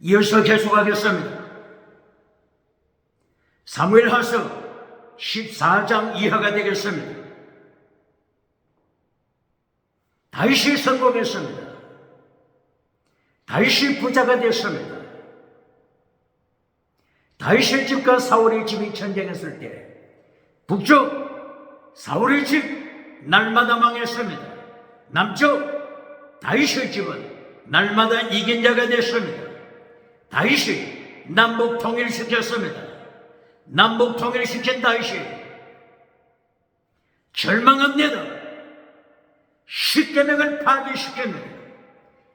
이어서 계속하겠습니다. 사무엘하서 14장 이하가 되겠습니다. 다윗이 성공했습니다. 다윗이 부자가 됐습니다. 다윗의 집과 사울의 집이 전쟁했을 때 북쪽 사울의 집 날마다 망했습니다. 남쪽 다윗의 집은 날마다 이긴 자가 됐습니다. 다윗이 남북 통일시켰습니다. 남북 통일시킨 다윗이 절망합니다. 십계명을 파괴시킵니다.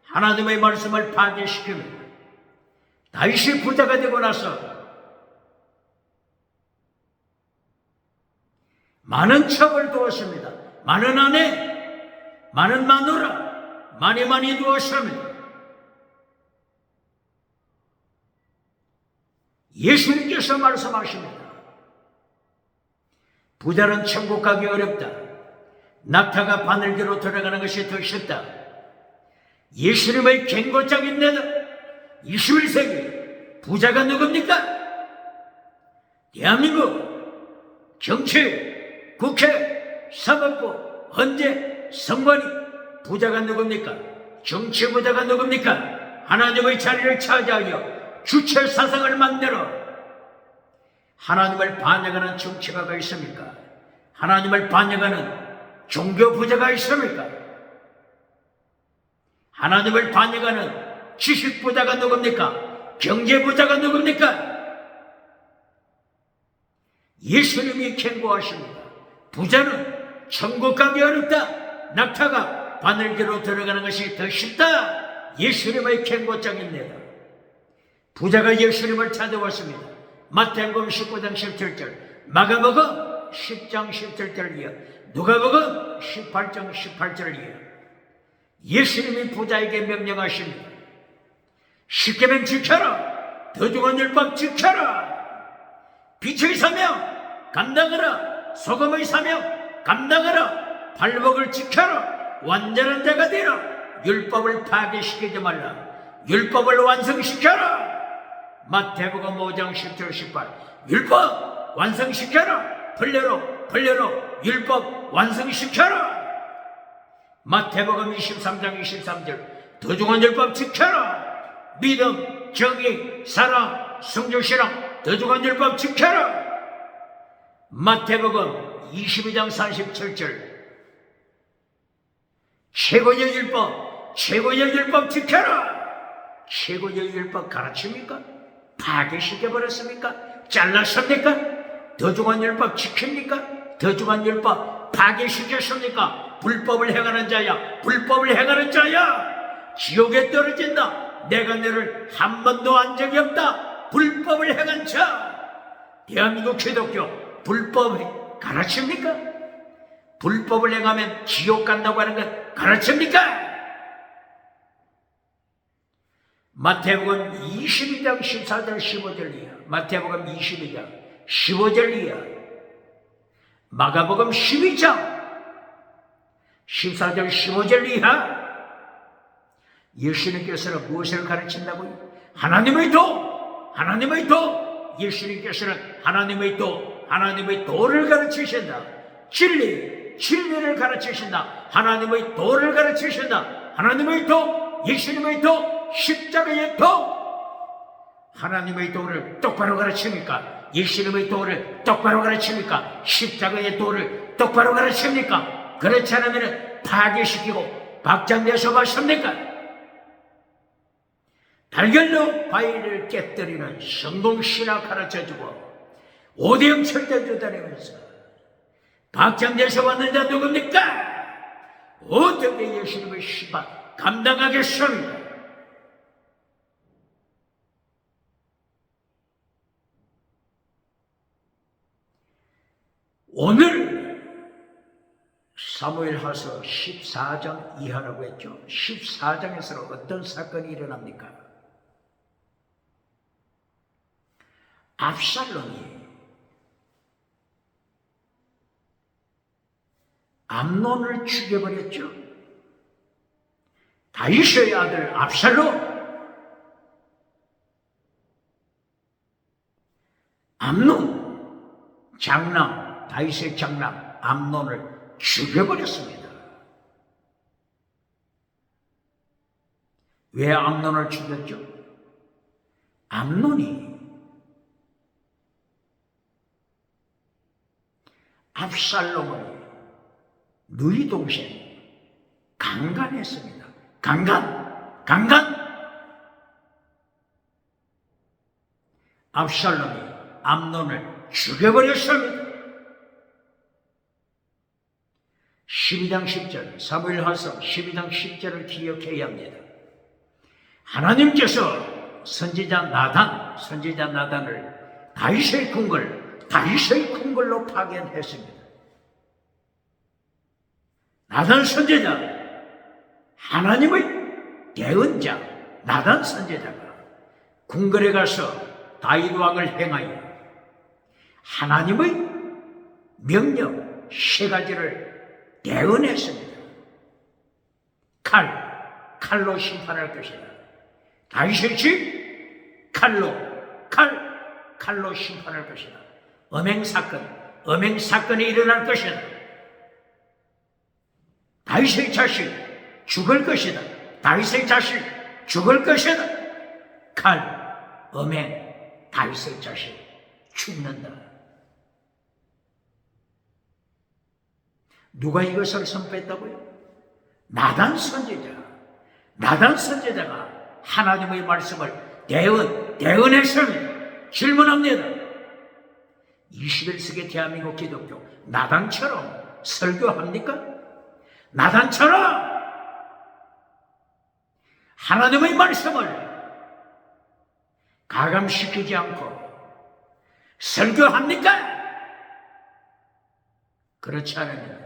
하나님의 말씀을 파괴시킵니다. 다윗이 부자가 되고 나서 많은 첩을 두었습니다. 많은 아내, 많은 마누라, 많이 두었습니다. 예수님께서 말씀하십니다. 부자는 천국 가기 어렵다. 낙타가 바늘기로 들어가는 것이 더 쉽다. 예수님의 경고장입니다. 21세기 부자가 누굽니까? 대한민국 정치, 국회, 사법부, 헌재, 선관위 부자가 누굽니까? 정치 부자가 누굽니까? 하나님의 자리를 차지하여 주체 사상을 만들어 하나님을 반역하는 정치가가 있습니까? 하나님을 반역하는 종교 부자가 있습니까? 하나님을 반역하는 지식 부자가 누굽니까? 경제 부자가 누굽니까? 예수님이 경고하십니다. 부자는 천국 가기 어렵다. 낙타가 바늘기로 들어가는 것이 더 쉽다. 예수님의 경고장입니다. 부자가 예수님을 찾아왔습니다. 마태복음 19장 17절, 마가복음 10장 17절 이어, 누가복음 18장 18절 이어 예수님이 부자에게 명령하십니다. 십계명 지켜라. 더중한 율법 지켜라. 빛의 사명 감당하라. 소금의 사명 감당하라. 발복을 지켜라. 완전한 자가 되라. 율법을 파괴시키지 말라. 율법을 완성시켜라. 마태복음 5장 10절 18 율법 완성시켜라. 벌레로 율법 완성시켜라. 마태복음 23장 23절 더중한 율법 지켜라. 믿음, 정의, 사랑, 성조신앙 더중한 율법 지켜라. 마태복음 22장 47절 최고의 율법 지켜라. 최고의 율법 가르칩니까? 파괴시켜버렸습니까? 잘랐습니까? 더중한 율법 지킵니까? 더중한 율법 파괴시켰습니까? 불법을 행하는 자야 지옥에 떨어진다. 내가 너를 한 번도 한 적이 없다. 불법을 행한 자. 대한민국 기독교 불법 가르칩니까? 불법을 행하면 지옥 간다고 하는 것 가르칩니까? 마태복음 22장 14절 15절 이하, 마태복음 22장 15절 이하, 마가복음 12장 14절 15절 이하 예수님께서는 무엇을 가르친다고요? 하나님의 도 예수님께서는 하나님의 도를 가르치신다. 진리를 가르치신다. 하나님의 도를 가르치신다. 하나님의 도, 예수님의 도, 십자가의 도. 하나님의 도를 똑바로 가르칩니까? 예수님의 도를 똑바로 가르칩니까? 십자가의 도를 똑바로 가르칩니까? 그렇지 않으면 파괴시키고 박장대소 하십니까? 달걀로 바위를 깨뜨리는 성공신학 가르쳐주고 오대영 철대주 다니면서 박장대소 받는 자 누굽니까? 어떻게 예수님의 시박 감당하겠습니까? 오늘 사무엘하서 14장 이하라고 했죠. 14장에서는 어떤 사건이 일어납니까? 압살롬이 암논을 죽여버렸죠. 다윗의 아들 압살롬, 암논, 장남, 다윗의 장남 암논을 죽여버렸습니다. 왜 암논을 죽였죠? 암논이 압살롬의 누이 동생 강간했습니다. 강간. 압살롬이 암논을 죽여버렸습니다. 12장 10절 사무엘하서 12장 10절을 기억해야 합니다. 하나님께서 선지자 나단을 다윗의 궁궐로 파견했습니다. 나단 선지자, 하나님의 대언자 나단 선지자가 궁궐에 가서 다윗 왕을 행하여 하나님의 명령 3가지를 대언했습니다. 칼로 심판할 것이다. 다윗의 집 칼로 심판할 것이다. 음행사건이 일어날 것이다. 다윗의 자식 죽을 것이다. 다윗의 자식 죽을 것이다. 다윗의 자식 죽는다. 누가 이것을 선포했다고요? 나단 선지자가 하나님의 말씀을 대언했습니다. 질문합니다. 21세기 대한민국 기독교 나단처럼 설교합니까? 나단처럼 하나님의 말씀을 가감시키지 않고 설교합니까? 그렇지 않으면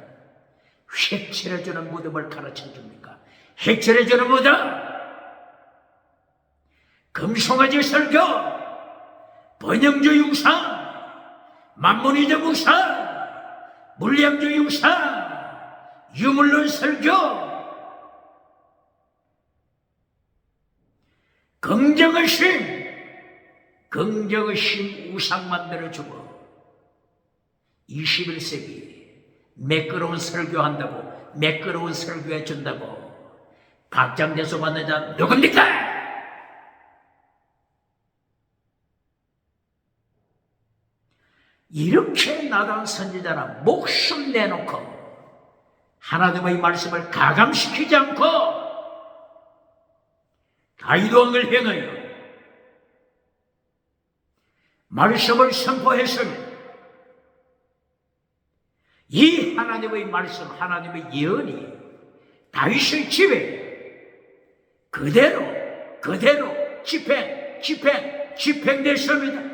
획칠해주는 무덤을 가르쳐줍니까? 획칠해주는 무덤, 금송아지 설교, 번영주의 우상, 만문이적 우상, 물량주의 우상, 유물론 설교, 긍정의 심 우상 만들어주고 21세기 매끄러운 설교한다고 매끄러운 설교해준다고 박장대소 받는 자 누굽니까? 이렇게 나단 선지자는 목숨 내놓고 하나님의 말씀을 가감시키지 않고 다윗 왕을 행하여 말씀을 선포했습니다. 이 하나님의 말씀, 하나님의 예언이 다윗의 집에 그대로 집행됐습니다.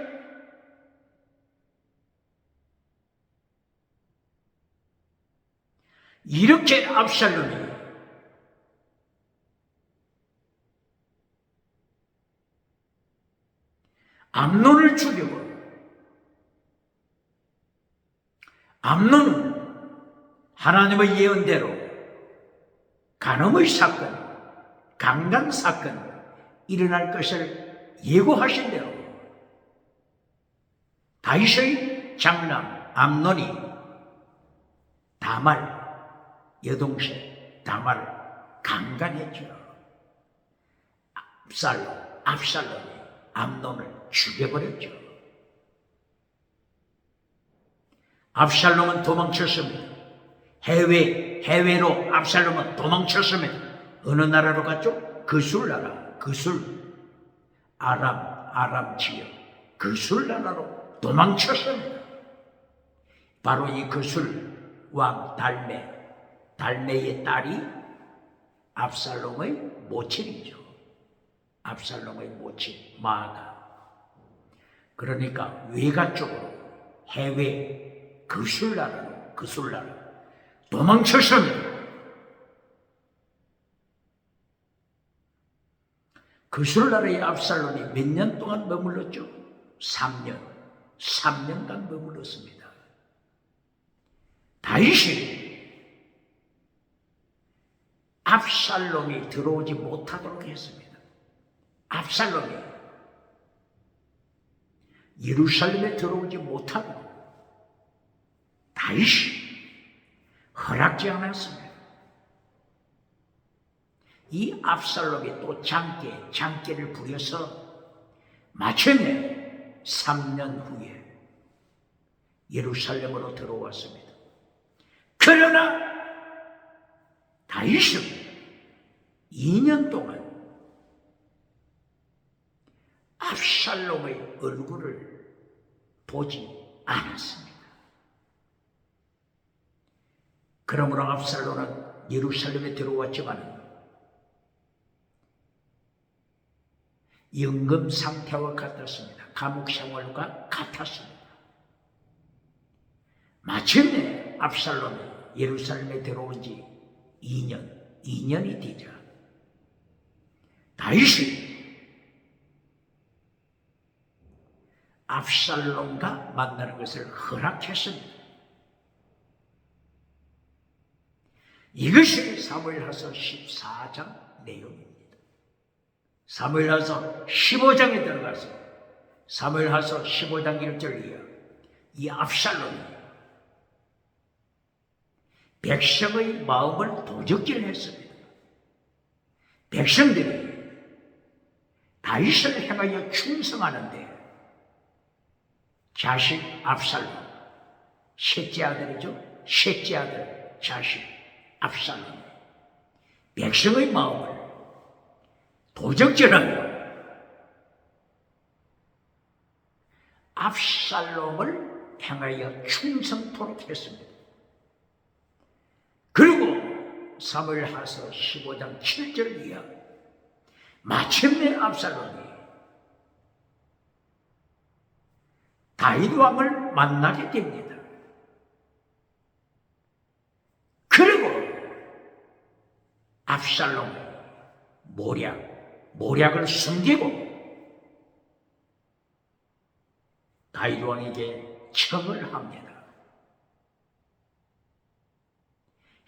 이렇게 압살롬이 암논을 죽이고 암논은 하나님의 예언대로 간음의 사건, 강간 사건 일어날 것을 예고하신 대로 다윗의 장남 암논이 여동생 다말을 강간했죠. 압살롬이 암논을 죽여버렸죠. 압살롬은 도망쳤습니다. 해외로 압살롬은 도망쳤습니다. 어느 나라로 갔죠? 그술 나라, 아람 지역, 그술 나라로 도망쳤습니다. 바로 이 그술 왕 달메의 딸이 압살롬의 모친이죠. 압살롬의 모친 마아가. 그러니까 외가 쪽으로 해외 그술나라로 도망쳤습니다. 그술나라의 압살롬이 몇 년 동안 머물렀죠? 3년간 머물렀습니다. 다윗이 압살롬이 들어오지 못하도록 했습니다. 압살롬이 예루살렘에 들어오지 못하고 다윗이 허락지 않았습니다. 이 압살롬이 또 장기를 부려서 마침내 3년 후에 예루살렘으로 들어왔습니다. 그러나 다윗은 2년 동안 압살롬의 얼굴을 보지 않았습니다. 그러므로 압살롬은 예루살렘에 들어왔지만 연금 상태와 같았습니다. 감옥 생활과 같았습니다. 마침내 압살롬이 예루살렘에 들어온 지 2년이 되자 다윗이 압살롬과 만나는 것을 허락했습니다. 이것이 사무엘하서 14장 내용입니다. 사무엘하서 15장에 들어가서 사무엘하서 15장 1절 이하 이 압살롬이 백성의 마음을 도적질했습니다. 백성들이 다윗을 향하여 충성하는데 자식 압살롬, 셋째 아들이죠. 셋째 아들 자식 압살롬, 백성의 마음을 도적질하며 압살롬을 향하여 충성토록 했습니다. 그리고 사무엘하서 15장 7절 이하 마침내 압살롬이 다윗 왕을 만나게 됩니다. 그리고 압살롬이 모략을 숨기고 다윗 왕에게 청을 합니다.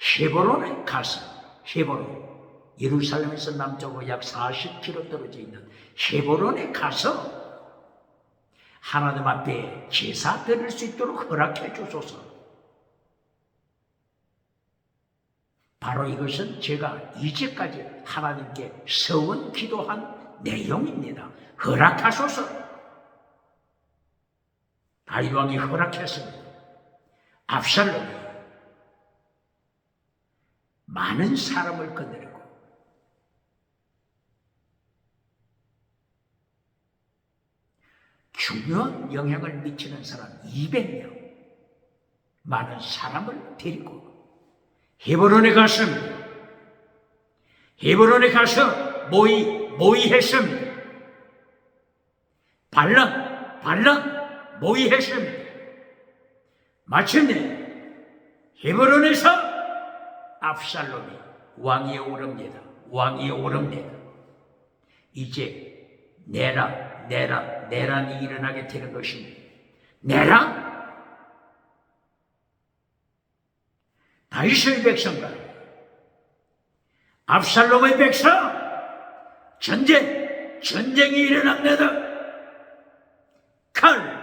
헤브론에 가서 헤브론 예루살렘에서 남쪽으로 약 40km 떨어져 있는 헤브론에 가서 하나님 앞에 제사 드릴 수 있도록 허락해 주소서. 바로 이것은 제가 이제까지 하나님께 서원 기도한 내용입니다. 허락하소서. 다윗 왕이 허락했습니다. 압살롬이 많은 사람을 거느리고 중요한 영향을 미치는 사람 200명 많은 사람을 데리고 헤브론에 갔습니다. 헤브론에 가서 모의했습니다. 반란 모의했습니다. 마침내 헤브론에서 압살롬이 왕위에 오릅니다. 이제 내란이 일어나게 되는 것입니다. 내란? 다윗의 백성과 압살롬의 백성 전쟁이 일어납니다. 칼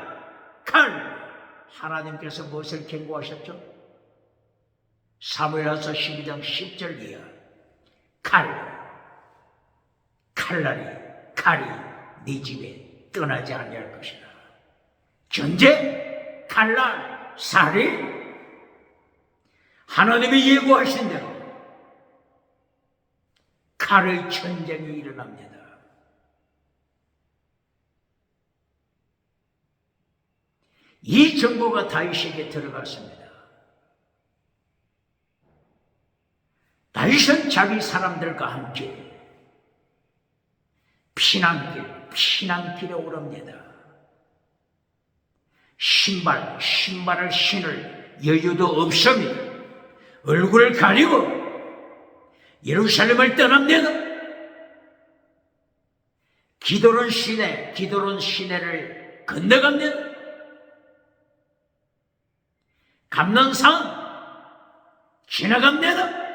하나님께서 무엇을 경고하셨죠? 사무엘하서 12장 10절 이하 칼이 네 집에 떠나지 아니할 것이다. 전쟁, 칼날, 살인 하나님이 예고하신 대로 칼의 전쟁이 일어납니다. 이 정보가 다윗에게 들어갔습니다. 다윗은 자기 사람들과 함께 피난길에 오릅니다. 신발을 신을 여유도 없습니다. 얼굴을 가리고 예루살렘을 떠납니다. 기도론 시내를 건너갑니다. 감난산 지나갑니다.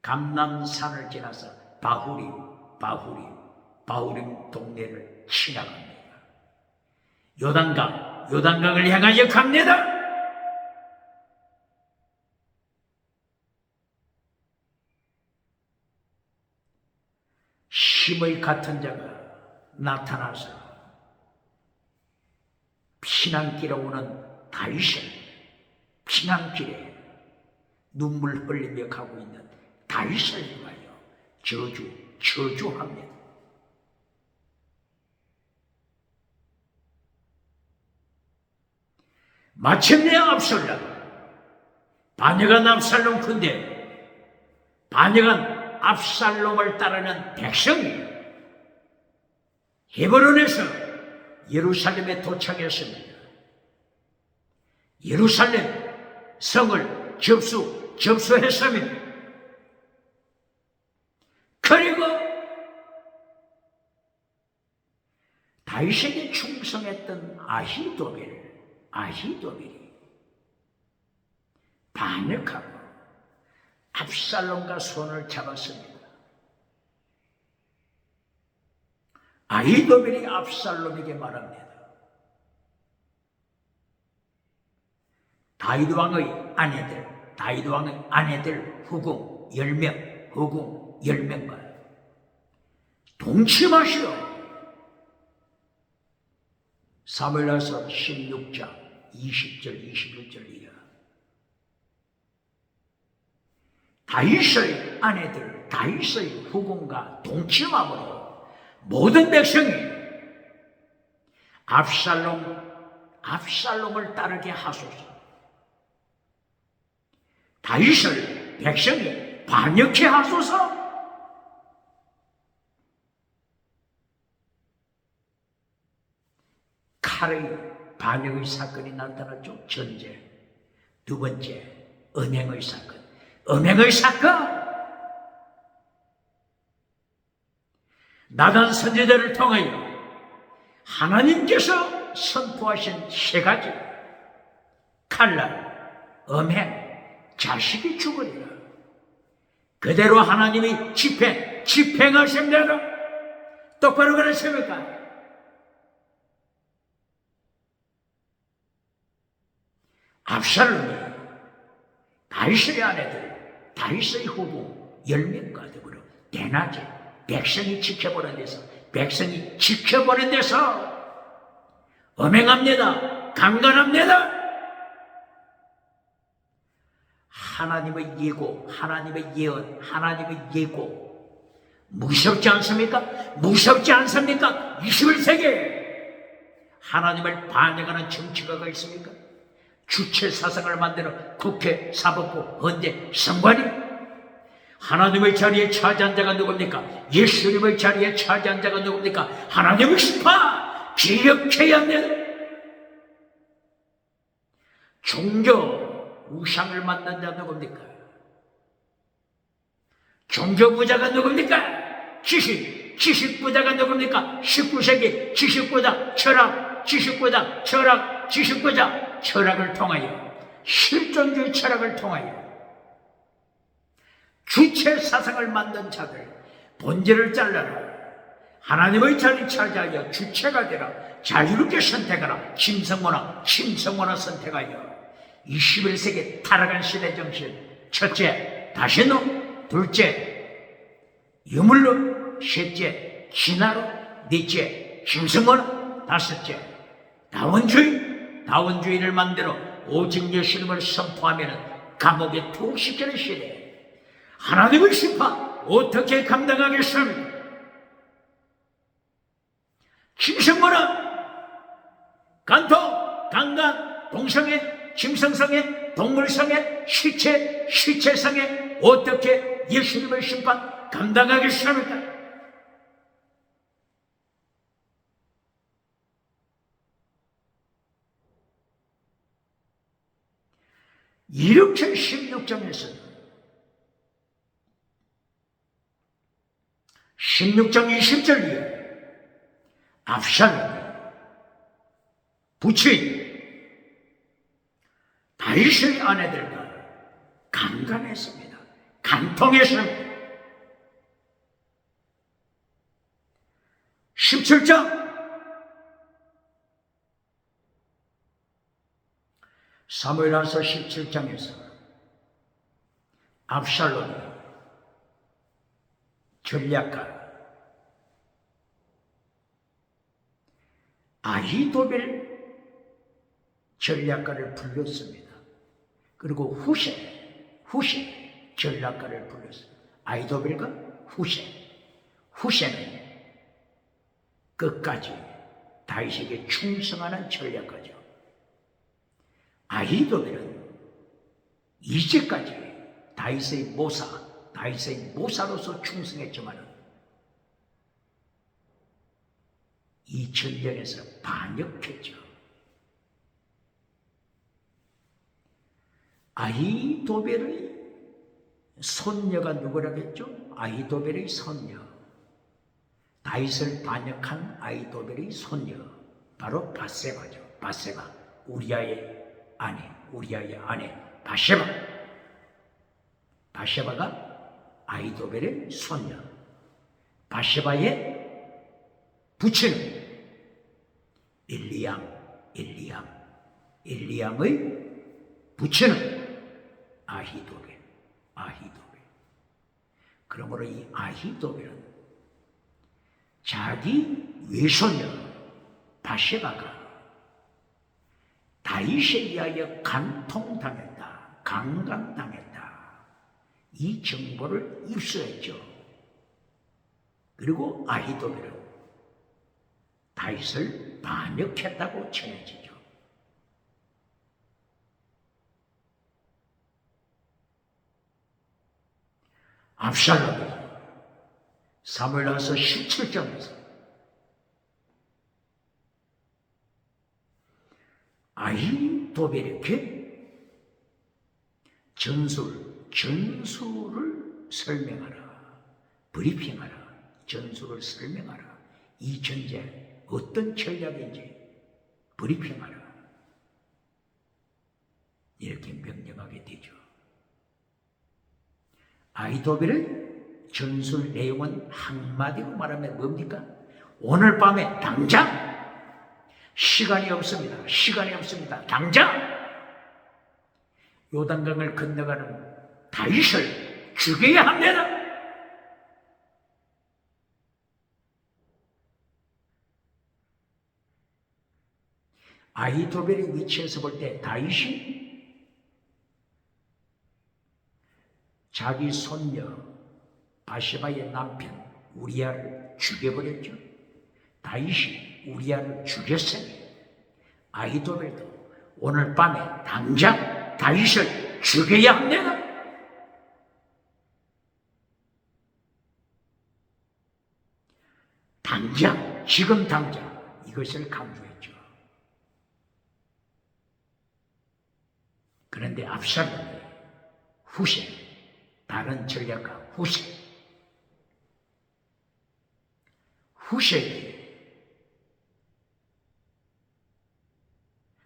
감난산을 지나서 바후림 동네를 지나갑니다. 요단강을 향하여 갑니다. 힘의 같은 자가 나타나서 피난길에 오는 다윗을, 피난길에 눈물 흘리며 가고 있는 다윗을 위하여 저주합니다. 마침내 압살롬, 반역한 압살롬 군대, 반역한 압살롬을 따르는 백성이 헤브론에서 예루살렘에 도착했습니다. 예루살렘 성을 접수했습니다. 그리고 다윗에게 충성했던 아히도벨이 반역하고 압살롬과 손을 잡았습니다. 아히도벨이 압살롬에게 말합니다. 다윗 왕의 아내들 후궁 10명과 동침하시오. 사무엘하서 16장 20절 21절이야. 다윗의 아내들, 다윗의 후궁과 동침함으로 모든 백성이 압살롬을 따르게 하소서. 다윗을 백성이 반역케 하소서. 칼의 반역의 사건이 나타났죠. 전제. 두 번째, 음행의 사건. 나단 선지자를 통하여 하나님께서 선포하신 세 가지: 칼날, 음행, 자식이 죽으리라. 그대로 하나님이 집행하십니다. 똑바로 그러십니까? 압살롬이 다윗의 아내들, 다윗의 후궁 10명과 더불어 대낮에 백성이 지켜보는 데서 음행합니다. 강간합니다. 하나님의 예고, 하나님의 예언, 하나님의 예고 무섭지 않습니까? 21세기에 하나님을 반역하는 정치가가 있습니까? 주체 사상을 만드는 국회, 사법부, 헌재, 선관위. 하나님의 자리에 차지한 자가 누굽니까? 예수님의 자리에 차지한 자가 누굽니까? 하나님의 심판 기억해야 합니다. 종교 우상을 만든 자 누굽니까? 종교부자가 누굽니까? 지식부자가 누굽니까? 19세기 지식부자, 철학을 통하여, 실존주의 철학을 통하여 주체 사상을 만든 자들, 본질을 잘라라. 하나님의 자리 차지하여 주체가 되라. 자유롭게 선택하라. 침성문화 선택하여 21세기 타락한 시대 정신. 첫째, 다시노. 둘째, 유물로. 셋째, 진화로. 넷째, 침성문화. 다섯째, 다원주의를 만들어 오직 예수님을 선포하면 감옥에 툭 시키는 시대. 하나님의 심판 어떻게 감당하겠습니까? 침성문화, 간통, 강간, 동성애, 침성성애, 동물성애, 시체성애 어떻게 예수님의 심판 감당하겠습니까? 이렇게 16장 20절에 압살롬이 부친 다윗의 아내들과 강간했습니다. 간통했습니다. 17장 사무엘하서 17장에서 압살롬이 전략가 아히도벨 전략가를 불렀습니다. 그리고 후세 전략가를 불렀습니다. 아히도벨과 후세는 끝까지 다윗에게 충성하는 전략가죠. 아히도벨은 이제까지 다윗의 모사로서 충성했지만 이 전쟁에서 반역했죠. 아히도벨의 손녀가 누구라겠죠? 아히도벨의 손녀, 다윗을 반역한 아히도벨의 손녀, 바로 바세바죠. 바세바, 우리아의 아내 바세바가 아히도벨의 손녀. 바세바의 부친은 엘리암의 부친은 아히도벨. 그러므로 이 아히도벨은 자기 외손녀 바세바가 다윗에 의하여 강간당했다. 이 정보를 입수했죠. 그리고 아히도벨은 다윗을 반역했다고 전해지죠. 압살롬이 사무엘하서 17장에서 아히도벨에게 전술을 설명하라. 브리핑하라. 전술을 설명하라. 이 전쟁 어떤 전략인지 브리핑하라. 이렇게 명령하게 되죠. 아히도벨의 전술 내용은 한마디로 말하면 뭡니까? 오늘 밤에 당장 시간이 없습니다. 당장 요단강을 건너가는 다윗을 죽여야 합니다. 아히도벨의 위치에서 볼 때 다윗이 자기 손녀 바세바의 남편 우리아를 죽여버렸죠. 다윗이 우리아를 죽였으니 아히도벨도 오늘 밤에 당장 다윗을 죽여야 합니다. 지금 당장 이것을 강조했죠. 그런데 압살롬이 다른 전략가 후세에게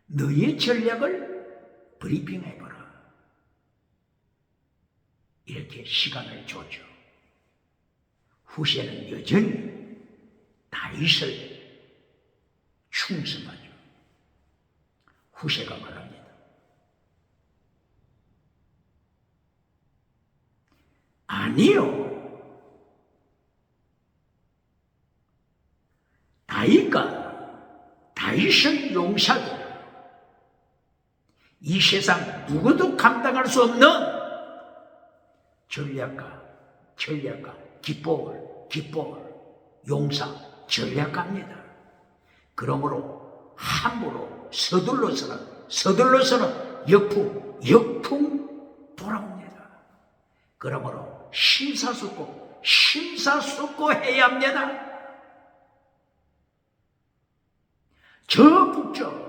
너의 전략을 브리핑해보라. 이렇게 시간을 줬죠. 후세는 여전히 다윗을 충성하죠. 후세가 말합니다. 아니요. 다윗은 용사고 이 세상 누구도 감당할 수 없는 전략가, 기법을, 용사, 전략가입니다. 그러므로 함부로 서둘러서는 역풍 돌아옵니다. 그러므로 심사숙고해야 합니다. 저 북쪽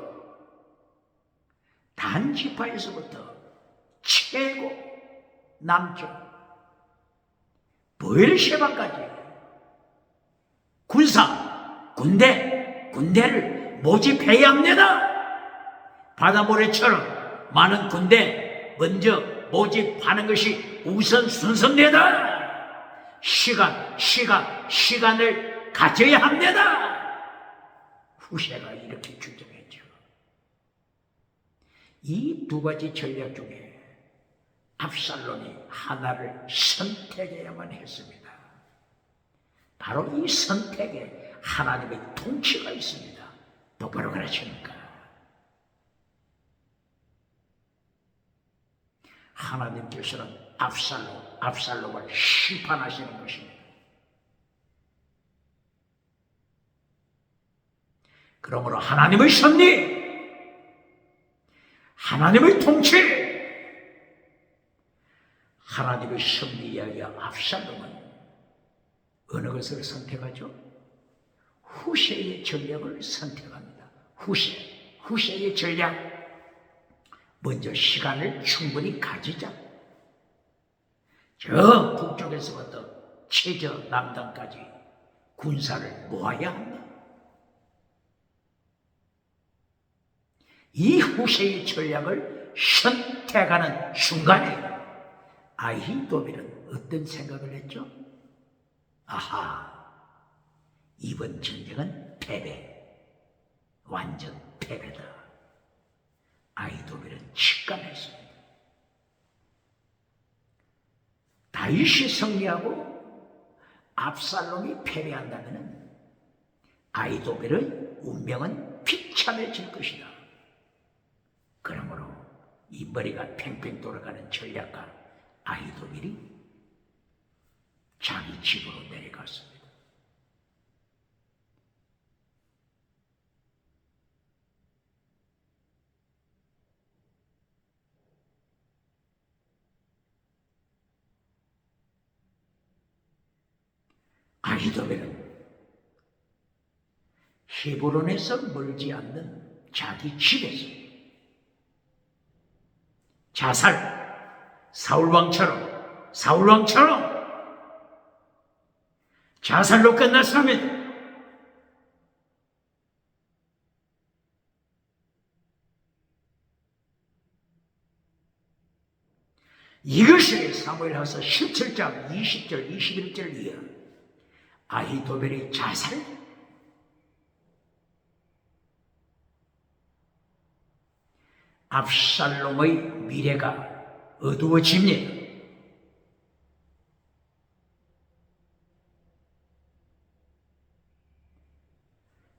단지파에서부터 최고 남쪽 브엘셰바까지 군대를 모집해야 합니다. 바다모래처럼 많은 군대 먼저 모집하는 것이 우선 순서입니다. 시간을 가져야 합니다. 후세가 이렇게 주장했죠. 이 두 가지 전략 중에 압살롬이 하나를 선택해야만 했습니다. 바로 이 선택에 하나님의 통치가 있습니다. 똑바로 가르칩니까? 하나님께서는 압살롬을 심판하시는 것입니다. 그러므로 하나님의 섭리, 하나님의 통치, 하나님의 섭리에 의해 압살롬은 어느 것을 선택하죠? 후세의 전략을 선택합니다. 후세의 전략. 먼저 시간을 충분히 가지자. 저 북쪽에서부터 최저 남단까지 군사를 모아야 한다. 이 후세의 전략을 선택하는 순간에 아히도벨은 어떤 생각을 했죠? 아하, 이번 전쟁은 패배, 완전 패배다. 아히도벨은 직감했습니다. 다윗이 승리하고 압살롬이 패배한다면 아히도벨의 운명은 비참해질 것이다. 그러므로 이 머리가 팽팽 돌아가는 전략가 아히도벨이 자기 집으로 내려갔습니다. 아히도벨은 헤브론에서 멀지 않는 자기 집에서 사울왕처럼 자살로 끝났습니다. 이것이 사무엘하서 17장 20절 21절 이하 아히도벨의 자살, 압살롬의 미래가 어두워집니다.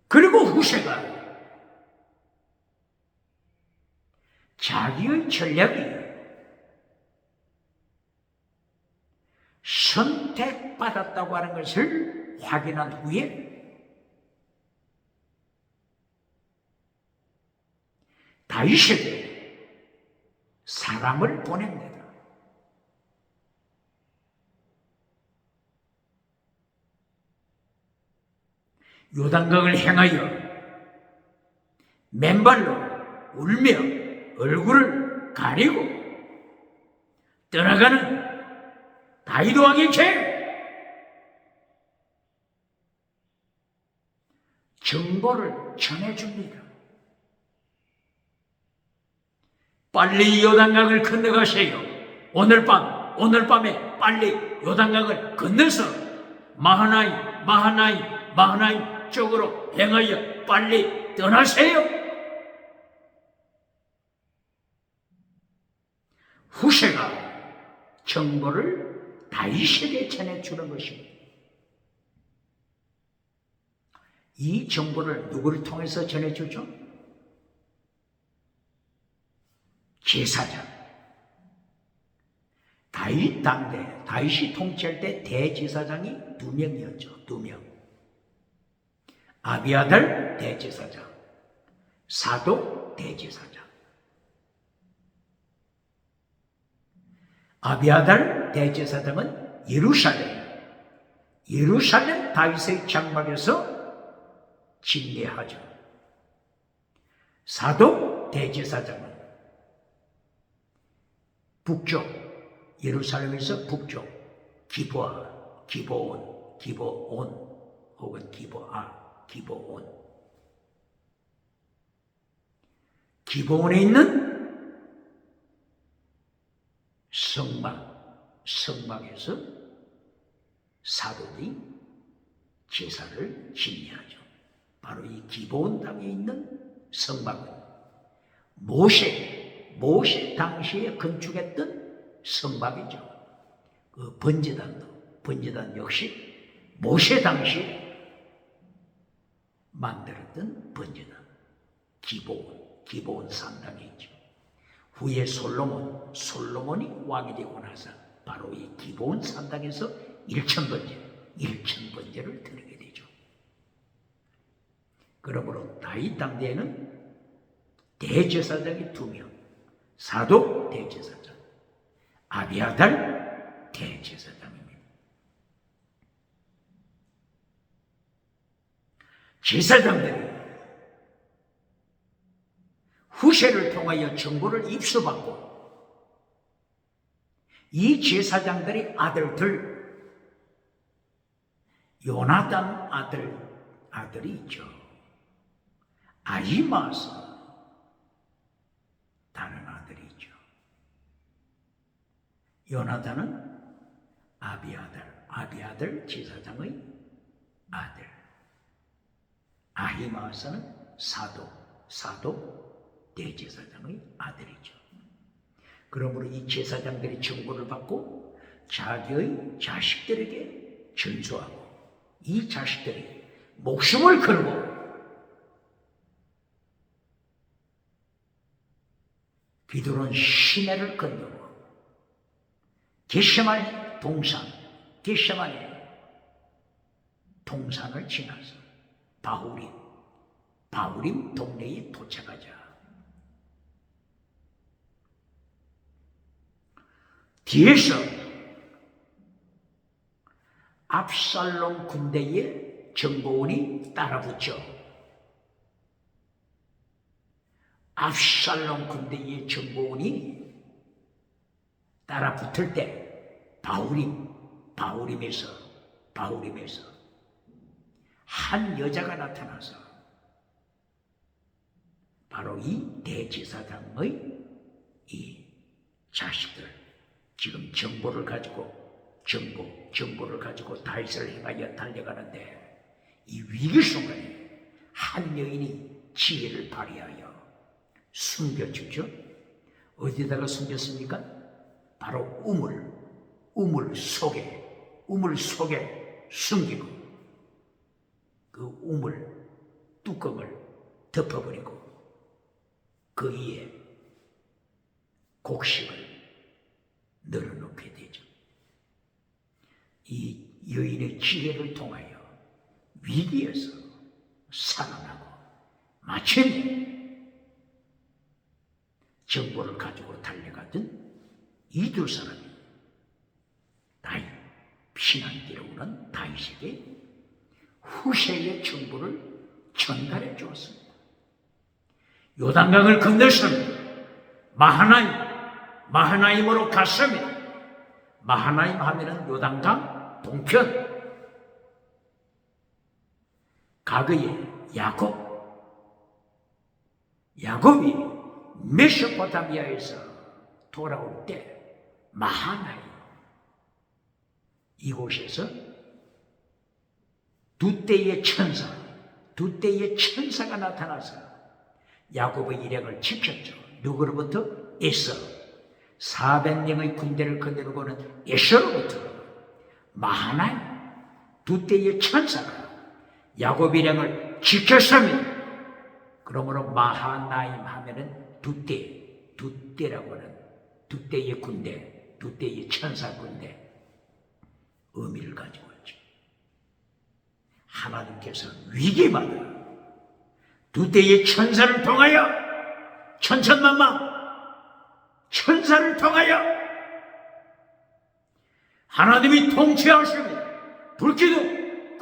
그리고 후세가 자기의 전략이 선택받았다고 하는 것을 확인한 후에 다윗에게 사람을 보냅니다. 요단강을 향하여 맨발로 울며 얼굴을 가리고 떠나가는 다윗 왕에게 정보를 전해줍니다. 빨리 요단강을 건너가세요. 오늘 밤에 빨리 요단강을 건너서 마하나임 쪽으로 향하여 빨리 떠나세요. 후세가 정보를 다윗에게 전해주는 것입니다. 이 정보를 누구를 통해서 전해주죠? 제사장. 다윗 당대, 다윗이 통치할 때 대제사장이 2명이었죠. 2명. 아비아달 대제사장, 사독 대제사장. 아비아달 대제사장은 예루살렘 다윗의 장막에서 진례하죠. 사독 대제사장은 북쪽, 예루살렘에서 북쪽, 기브온 혹은 기브온에 있는 성막에서 사도들이 제사를 진리하죠. 바로 이 기브온 땅에 있는 성막은 모세 모세 당시에 건축했던 성막이죠. 그 번제단 역시 모세 당시에 만들었던 번제단 기본 산당이 있죠. 후에 솔로몬이 왕이 되고 나서 바로 이 기본 산당에서 일천번제를 드리게 되죠. 그러므로 다윗 당대에는 대제사장이 2명, 사독 대제사장, 아비아달 대제사장입니다. 제사장들이 후세를 통하여 정보를 입수받고 이 제사장들의 아들들, 요나단 아들이 있죠. 아히마스 다른 아들이죠. 요나단은 아비아들 제사장의 아들. 아히마스는 사독 대제사장의 아들이죠. 그러므로 이 제사장들이 정보를 받고 자기의 자식들에게 전수하고 이 자식들이 목숨을 걸고 비두른 시내를 건너고 겟세마네 동산을 지나서 바후림 동네에 도착하자 뒤에서 압살롬 군대의 정보원이 따라붙죠. 압살롬 군대의 정보원이 따라붙을 때 바후림에서 한 여자가 나타나서 바로 이 대제사장의 이 자식들 지금 정보를 가지고 다윗을 향하여 달려가는데 이 위기 순간에 한 여인이 지혜를 발휘하여 숨겨주죠. 어디다가 숨겼습니까? 바로 우물 속에 숨기고 그 우물 뚜껑을 덮어버리고 그 위에 곡식을 널어놓게 되죠. 이 여인의 지혜를 통하여 위기에서 살아나고 마침내 정보를 가지고 달려가던 이 2사람이 피난길에 오는 다윗에게 후세의 정보를 전달해 주었습니다. 요단강을 건넜습니다. 마하나임으로 갔습니다. 마하나임 하면은 요단강 동편. 과거에 야곱이 메소포타미아에서 돌아올 때 마하나임 이곳에서 두 떼의 천사가 나타나서 야곱의 일행을 지켰죠. 누구로부터? 에서 400명의 군대를 건너고는 에서로부터 마하나임 두 떼의 천사가 야곱 일행을 지켰습니다. 그러므로 마하나임 하면은 두 떼라고 하는 두 떼의 군대, 두 떼의 천사 군대 의미를 가지고 있죠. 하나님께서 위기마다 두 떼의 천사를 통하여 천사를 통하여 하나님이 통치하십니다. 불기둥,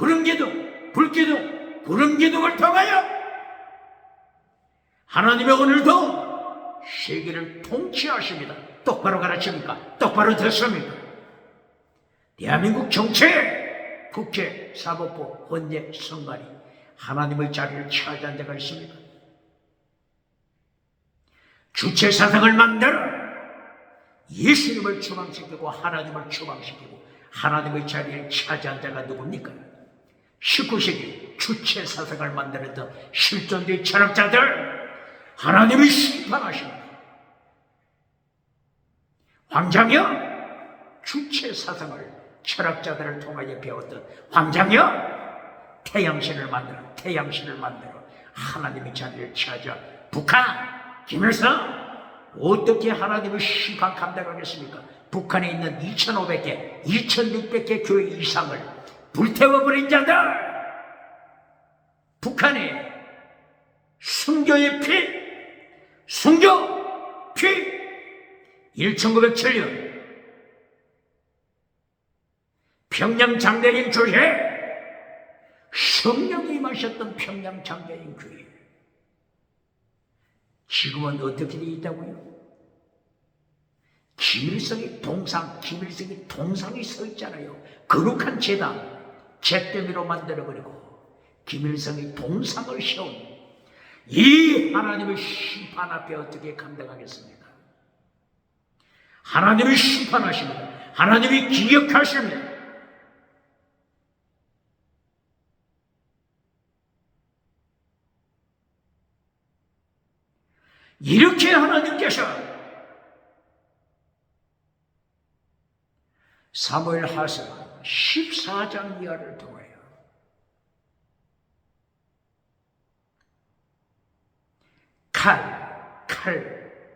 구름기둥을 통하여 하나님의 오늘도 세계를 통치하십니다. 똑바로 가르칩니까? 똑바로 듣습니까? 대한민국 정치, 국회, 사법부, 헌재, 선관위 하나님의 자리를 차지한 데가 있습니다. 주체사상을 만들어 예수님을 추방시키고 하나님을 추방시키고 하나님의 자리를 차지한 자가 누굽니까? 19세기 주체사상을 만들었던 실존주의 철학자들 하나님이 심판하십니다. 황장이여, 주체 사상을 철학자들을 통하여 배웠던 황장이여, 태양신을 만들어 하나님의 자리를 차지한 북한, 김일성, 어떻게 하나님의 심판 감당하겠습니까? 북한에 있는 2,500개, 2,600개 교회 이상을 불태워버린 자들, 북한의 순교의 피, 1907년 평양 장대인 교회, 성령이 임하셨던 평양 장대인 교회, 지금은 어떻게 되어 있다고요? 김일성이 동상이 서 있잖아요. 거룩한 제단, 잿더미로 만들어버리고 김일성이 동상을 세운 이 하나님의 심판 앞에 어떻게 감당하겠습니까? 하나님이 심판하십니다. 하나님이 기억하십니다. 이렇게 하나님께서 사무엘하서 14장 이하를 통하여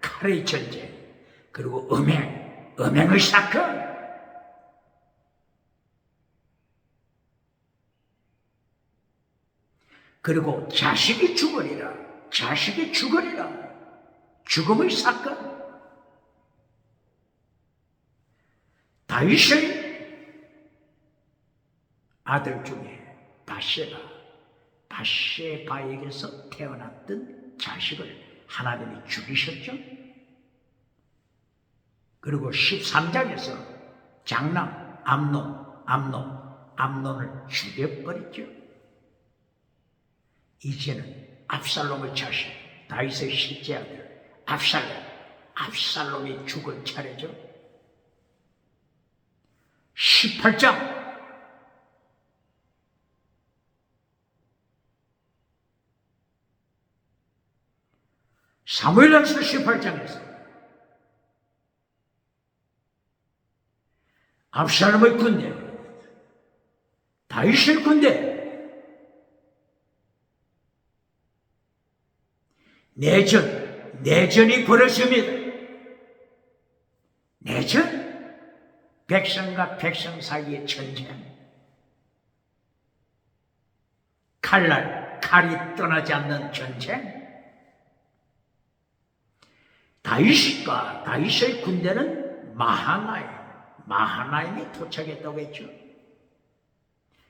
칼의 전쟁, 그리고 음행의 사건, 그리고 자식이 죽으리라, 죽음의 사건, 다윗의 아들 중에 바세바에게서 태어났던 자식을 하나님이 죽이셨죠. 그리고 13장에서 장남 암논을 죽여버렸죠. 이제는 압살롬의 자식, 다윗의 실제 아들 압살롬이 죽을 차례죠. 18장, 사무엘하서 18장에서 압살롬의 군대, 다윗의 군대, 내전이 벌어집니다. 내전, 백성과 백성 사이의 전쟁, 칼이 떠나지 않는 전쟁. 다윗의 군대는 마하나임에 도착했다고 했죠.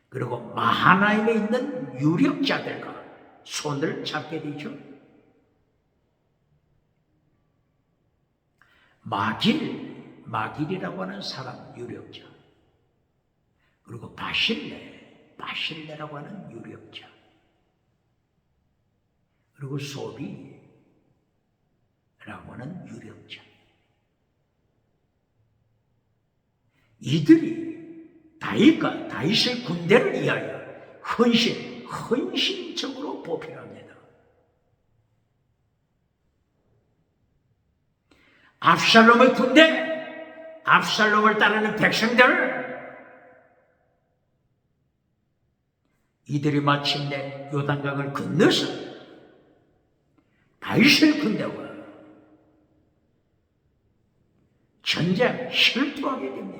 그리고 마하나임에 있는 유력자들과 손을 잡게 되죠. 마길이라고 하는 사람, 유력자, 그리고 바실레라고 하는 유력자, 그리고 소비라고 하는 유력자. 이들이 다윗의 군대를 위하여 헌신적으로 보필합니다. 압살롬의 군대, 압살롬을 따르는 백성들, 이들이 마침내 요단강을 건너서 다윗의 군대와 전쟁 실패하게 됩니다.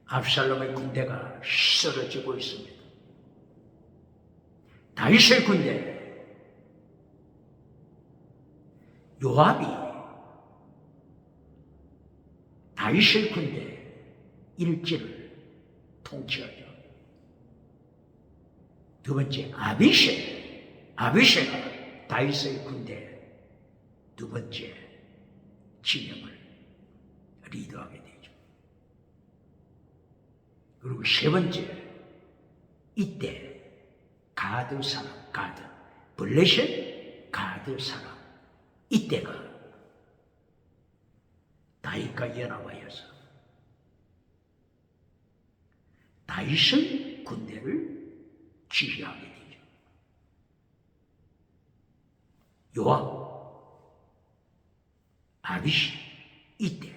압살롬의 군대가 쓰러지고 있습니다. 다윗의 군대, 요압이 다윗의 군대 일지를 통치하죠. 두 번째, 아비새가 다윗의 군대 두 번째 진영을 리더하게 되죠. 그리고 세 번째, 이때 가드 사람, 블레셋 가드 사람, 이때가 다윗과 연합하여서 다윗의 군대를 지휘하게 됩니다. 요압, 아비시, 이때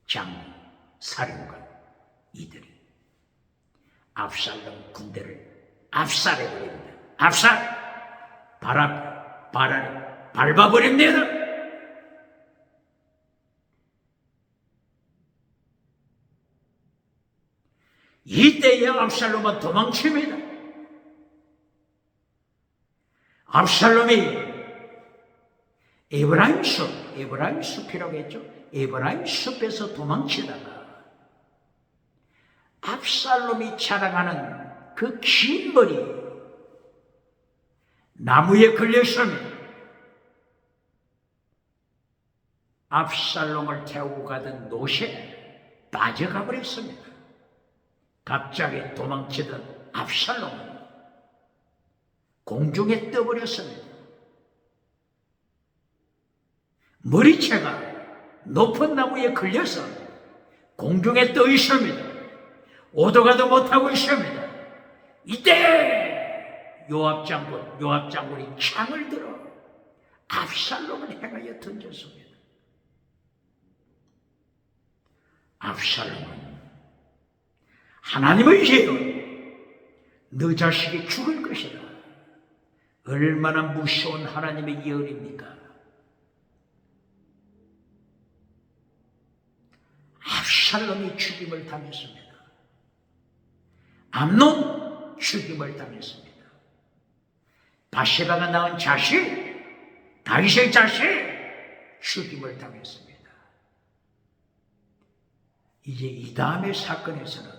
장군, 사령관 이들이 압살롬 군대를 압살해버립니다. 압살! 발을 밟아버립니다. 이때에 압살롬은 도망칩니다. 압살롬이 에브라임 숲이라고 했죠. 에브라임 숲에서 도망치다가 압살롬이 자랑하는 그 긴 머리 나무에 걸렸습니다. 압살롬을 태우고 가던 노새에 빠져가 버렸습니다. 갑자기 도망치던 압살롬은 공중에 떠버렸습니다. 머리채가 높은 나무에 걸려서 공중에 떠 있습니다. 오도 가도 못하고 있습니다. 이때 요압 장군이 창을 들어 압살롬을 향하여 던졌습니다. 압살롬은 하나님의 예언, 너 자식이 죽을 것이다. 얼마나 무서운 하나님의 예언입니까? 압살롬이 죽임을 당했습니다. 암논 죽임을 당했습니다. 바세바가 낳은 자식, 다윗의 자식 죽임을 당했습니다. 이제 이 다음의 사건에서는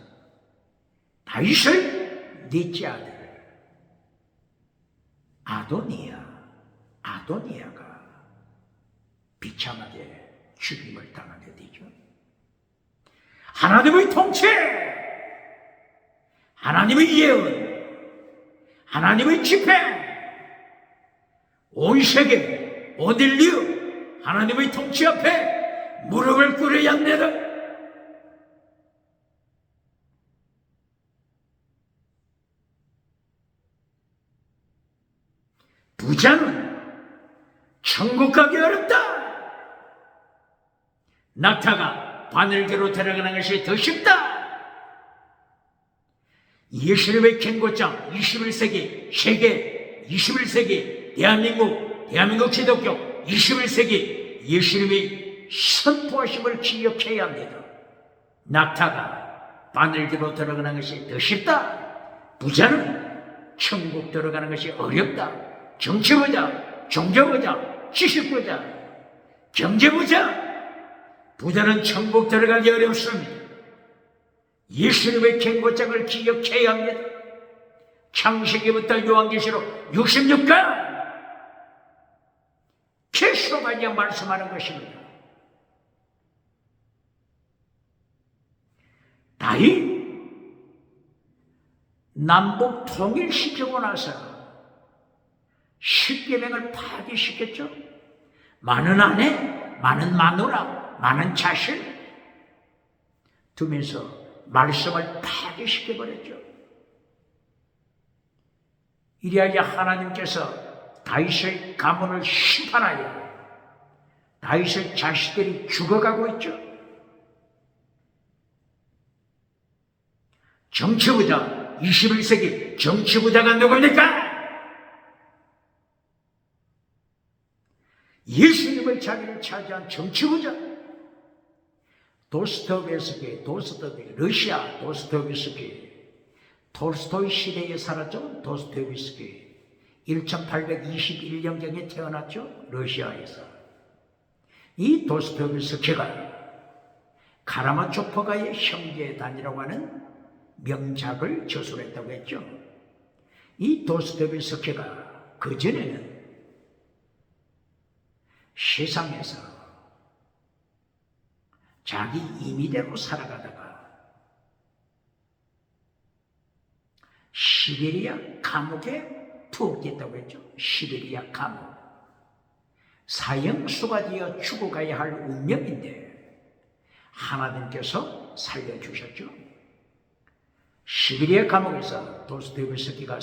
다윗의 넷째 아들 아도니아가 비참하게 죽임을 당하게 되죠. 하나님의 통치, 하나님의 예언, 하나님의 집회, 온 세계, 온 인류, 하나님의 통치 앞에 무릎을 꿇어야 합니다. 부자는 천국 가기 어렵다. 낙타가 바늘개로 데려가는 것이 더 쉽다. 예수님의 경고장 21세기 세계, 21세기 대한민국 기독교 21세기 예수님이 선포하심을 기억해야 합니다. 낙타가 바늘개로 들어가는 것이 더 쉽다. 부자는 천국 들어가는 것이 어렵다. 정치부자, 종교부자, 지식부자, 경제부자, 부자는 천국 들어가기 어렵습니다. 예수님의 경고장을 기억해야 합니다. 창세기부터 요한계시록 66강 계속하여 말씀하는 것입니다. 다윗 남북 통일시키고 나서 십계명을 파괴시켰죠. 많은 아내, 많은 마누라, 많은 자식 두면서 말씀을 파괴시켜버렸죠. 이리하여 하나님께서 다윗의 가문을 심판하여 다윗의 자식들이 죽어가고 있죠. 정치부자, 21세기 정치부자가 누굽니까? 예수님의 자리를 차지한 정치부자, 러시아 도스토옙스키, 톨스토이 시대에 살았죠. 도스토옙스키 1821년경에 태어났죠. 러시아에서. 이 도스토옙스키가 카라마초프가의 형제단이라고 하는 명작을 저술했다고 했죠. 이 도스토옙스키가 그전에는 세상에서 자기 임의대로 살아가다가 시베리아 감옥에 투옥됐다고 했죠. 시베리아 감옥. 사형수가 되어 죽어가야 할 운명인데 하나님께서 살려주셨죠. 시베리아 감옥에서 도스토옙스키가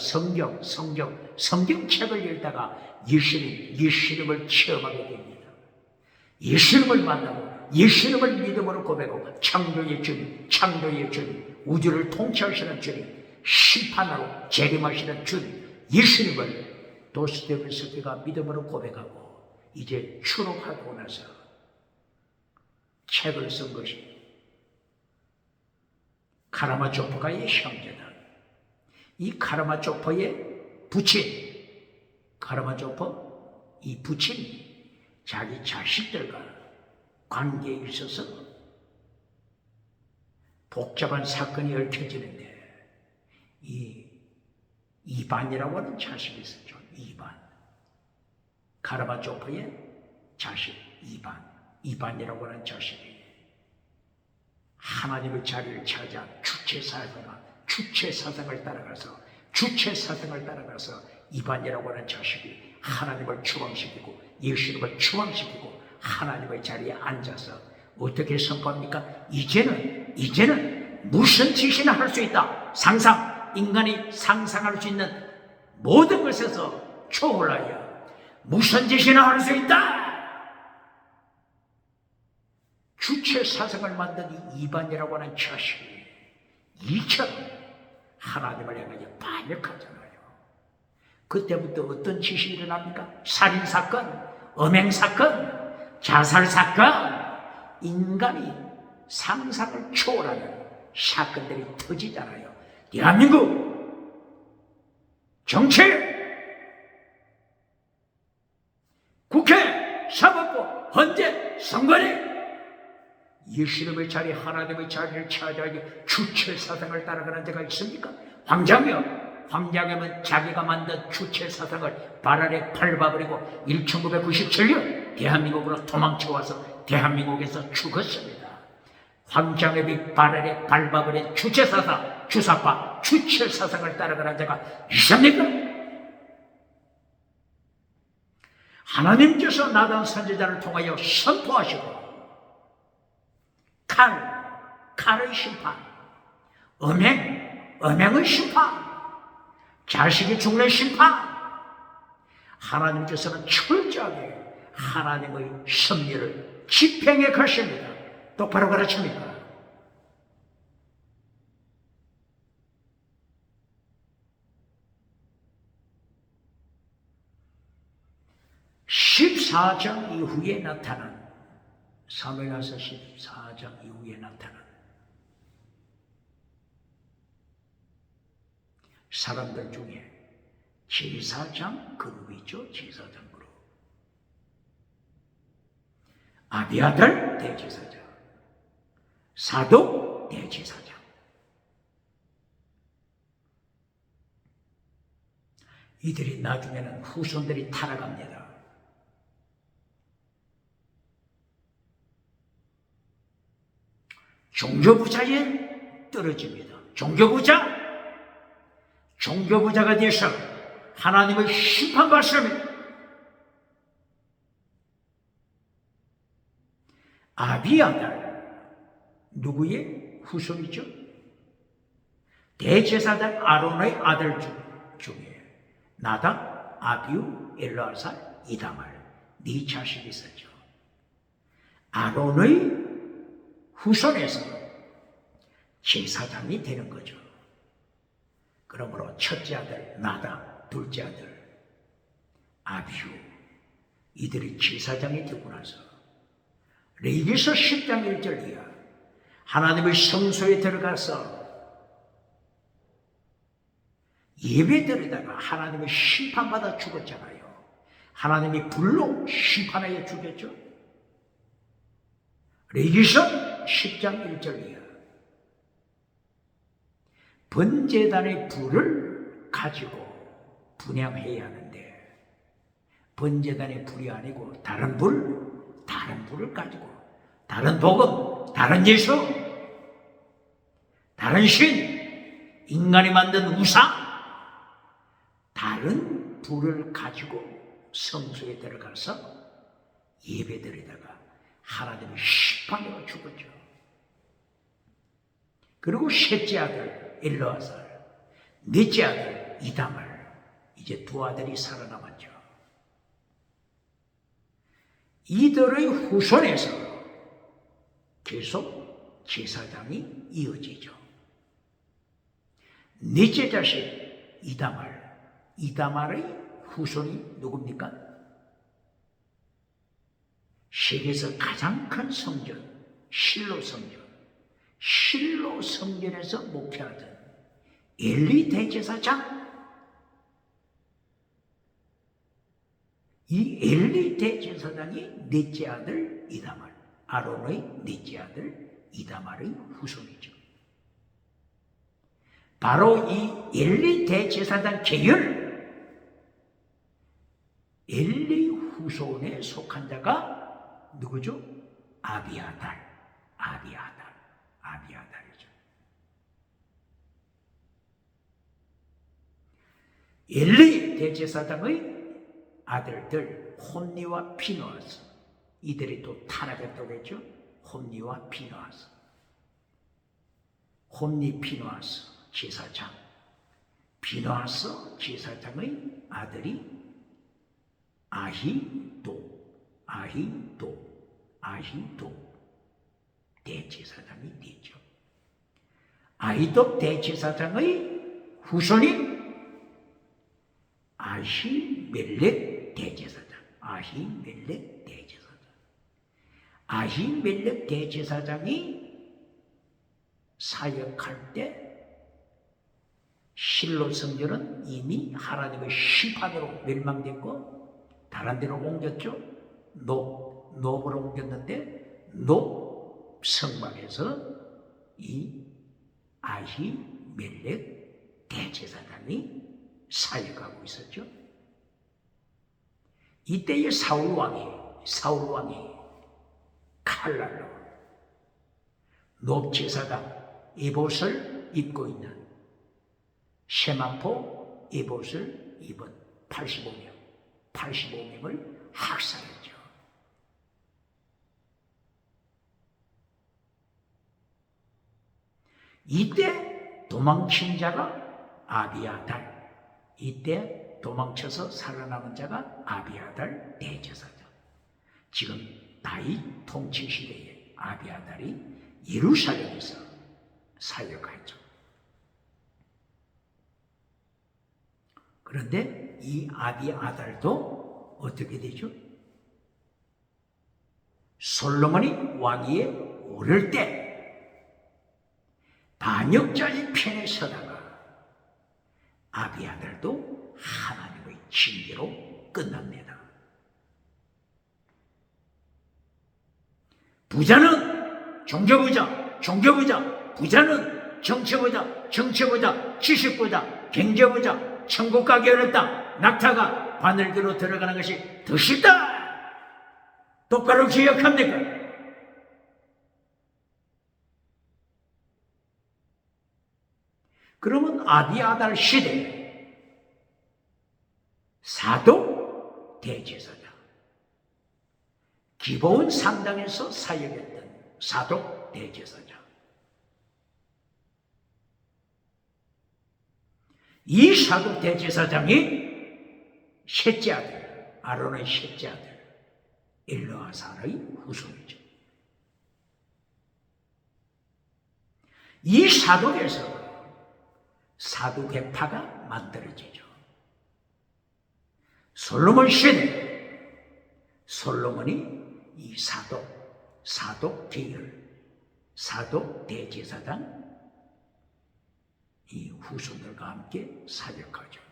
성경책을 읽다가 예수님을 체험하게 됩니다. 예수님을 만나고 예수님을 믿음으로 고백하고 창조의 주님, 우주를 통치하시는 주님, 심판하러 재림하시는 주님, 예수님을 도스토옙스키가 믿음으로 고백하고 이제 추록하고 나서 책을 쓴 것이 카라마조프가의 형제다. 이 카라마조프의 부친, 카라마조프 이 부친이 자기 자식들과 관계에 있어서 복잡한 사건이 얽혀지는데 이 이반이라고 하는 자식이 있었죠. 이반. 카라마조프의 자식 이반이라고 하는 자식이 하나님의 자리를 찾아 주체사상을 따라가서 이반이라고 하는 자식이 하나님을 추방시키고 예수님을 추방시키고 하나님의 자리에 앉아서 어떻게 선포합니까? 이제는 무슨 짓이나 할 수 있다. 인간이 상상할 수 있는 모든 것에서 초월하여 무슨 짓이나 할 수 있다. 주체 사상을 만든 이 이반이라고 하는 자식이 이처럼 하나님을 향하여 반역하잖아요. 그때부터 어떤 짓이 일어납니까? 살인사건, 음행사건, 자살사건, 인간이 상상을 초월하는 사건들이 터지잖아요. 대한민국 정치, 국회, 사법부, 헌재, 선거리 예수님의 자리, 하나님의 자리를 찾아야 주체사상을 따라가는 데가 있습니까? 황장엽은 자기가 만든 주체사상을 발 아래 밟아버리고 1997년 대한민국으로 도망쳐와서 대한민국에서 죽었습니다. 황장엽이 발 아래 밟아버린 주체사상, 주사파, 주체사상을 따라가는 데가 있습니까? 하나님께서 나단 선지자를 통하여 선포하시고 칼의 심판, 음행의 심판, 자식이 죽는 심판, 하나님께서는 철저하게 하나님의 섭리를 집행해 가십니다. 똑바로 가르칩니까? (14장) 이후에 나타난 사무엘하서 14장 이후에 나타난 사람들 중에 제사장 그룹이죠. 제사장 그룹. 아비아달 대제사장, 사독 대제사장. 이들이 나중에는 후손들이 타락합니다. 종교부자에 떨어집니다. 종교부자가 돼서 하나님의 심판받습니다. 아비아달 누구의 후손이죠? 대제사장 아론의 아들 중에 나답, 아비우, 엘르아살, 이다말 네 자식이 있었죠. 아론의 후손에서 제사장이 되는 거죠. 그러므로 첫째 아들 나답, 둘째 아들 아비후 이들이 제사장이 되고 나서 레위기서 10장 1절 이하 하나님의 성소에 들어가서 예배드리다가 하나님의 심판받아 죽었잖아요. 하나님이 불로 심판하여 죽였죠. 레위기서 10장 1절 이하 번제단의 불을 가지고 분향해야 하는데 번제단의 불이 아니고 다른 불을 가지고 다른 복음, 다른 예수, 다른 신, 인간이 만든 우상, 다른 불을 가지고 성소에 들어가서 예배드리다가 하나님의 심판으로 죽었죠. 그리고 셋째 아들 엘르아살, 넷째 아들 이다말, 이제 두 아들이 살아남았죠. 이들의 후손에서 계속 제사장이 이어지죠. 넷째 자식 이다말의 후손이 누굽니까? 세계에서 가장 큰 성전, 실로 성전에서 목회하던 엘리 대제사장, 이 엘리 대제사장이 넷째 아들 이다말, 아론의 넷째 아들 이다말의 후손이죠. 바로 이 엘리 대제사장 계열, 엘리 후손에 속한 자가 누구죠? 아비아달이죠. 엘리 대제사장의 아들들 홈니와 피느하스, 이들이 또 타락했다고 했죠. 홈니와 피느하스, 홈니 피느하스 제사장, 피느하스 제사장의 아들이 아히도 대제사장이 되죠. 아히도 대제사장의 후손이 아히멜렉 대제사장이 사역할 때 실로 성전은 이미 하나님의 심판으로 멸망됐고 다른 데로 옮겼죠. 놉으로 옮겼는데 놉 성막에서 이 아히멜렉 대제사장이 사역하고 있었죠. 이때의 사울 왕이 칼날로 놉 제사장 에봇을 입고 있는 세마포 에봇을 입은 85명을 학살했죠. 이때 도망친 자가 아비아달, 이때 도망쳐서 살아남은 자가 아비아달 대제사장. 지금 다윗 통치 시대에 아비아달이 예루살렘에서 사역하죠. 그런데 이 아비아달도 어떻게 되죠? 솔로몬이 왕위에 오를 때 반역자의 편에 서다가 아비아달도 하나님의 징계로 끝납니다. 부자는 종교부자, 부자는 정치부자, 지식부자, 경제부자, 천국 가기 어렵다. 낙타가 바늘기로 들어가는 것이 더 쉽다. 똑바로 기억합니까? 그러면 아비아달 시대에 사독 대제사장, 기브온 산당에서 사역했던 사독 대제사장, 이 사독 대제사장이 셋째 아들, 아론의 셋째 아들 엘르아살의 후손이죠. 이 사독에서 사두개파가 만들어지죠. 솔로몬 시대, 솔로몬이 이 사독 계열, 사독 대제사장 이 후손들과 함께 사역하죠.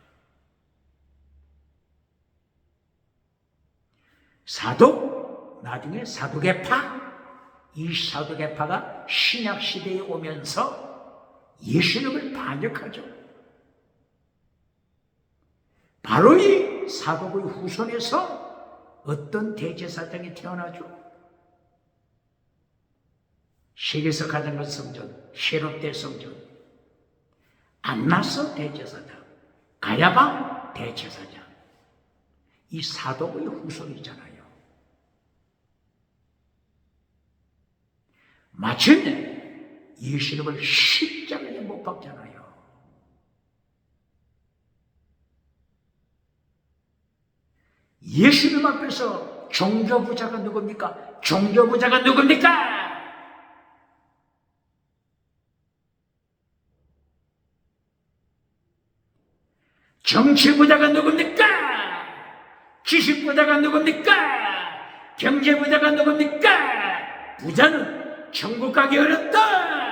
나중에 사두개파, 이 사두개파가 신약 시대에 오면서 예수님을 반역하죠. 바로 이 사독의 후손에서 어떤 대제사장이 태어나죠? 세계에서 가장 큰 성전, 헤롯대 성전, 안나스 대제사장, 가야바 대제사장, 이 사독의 후손이잖아요. 마침내 예수님을 십자가에 못 박잖아요. 예수님 앞에서 종교부자가 누굽니까? 종교부자가 누굽니까? 정치부자가 누굽니까? 지식부자가 누굽니까? 경제부자가 누굽니까? 부자는 천국 가기 어렵다.